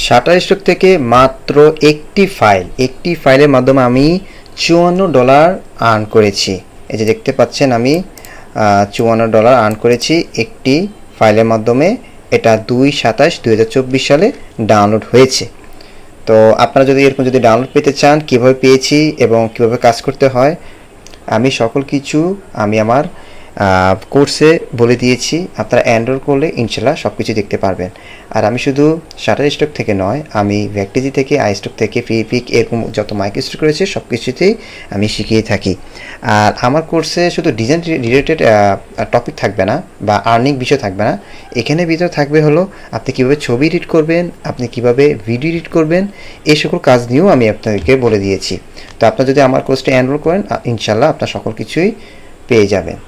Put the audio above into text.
Shutterstock থেকে মাত্র একটি ফাইলের মাধ্যমে আমি $54 আর্ন করেছি। এই যে দেখতে পাচ্ছেন আমি $54 আর্ন করেছি একটি ফাইলের মাধ্যমে। এটা 2/27/2024 সালে ডাউনলোড হয়েছে। তো আপনারা যদি এরকম ডাউনলোড পেতে চান, কীভাবে পেয়েছি এবং কীভাবে কাজ করতে হয়, আমি সকল কিছু আমার কোর্সে বলে দিয়েছি। আপনারা এনরোল করলে ইনশাল্লাহ সব কিছু দেখতে পারবেন। আর আমি শুধু শাটারস্টক থেকে নয়, আমি ভ্যাকটিজি থেকে, আইস্টক থেকে, ফ্রিপিক এরকম যত মাইক্রোস্টক রয়েছে সব কিছুতেই আমি শিখিয়ে থাকি। আর আমার কোর্সে শুধু ডিজাইন রিলেটেড টপিক থাকবে না বা আর্নিং বিষয় থাকবে না, এখানে ভিতরে থাকবে হলো আপনি কীভাবে ছবি এডিট করবেন, আপনি কীভাবে ভিডিও এডিট করবেন, এই সকল কাজ নিয়েও আমি আপনাদেরকে বলে দিয়েছি। তো আপনারা যদি আমার কোর্সটা এনরোল করেন, ইনশাল্লাহ আপনার সকল কিছুই পেয়ে যাবেন।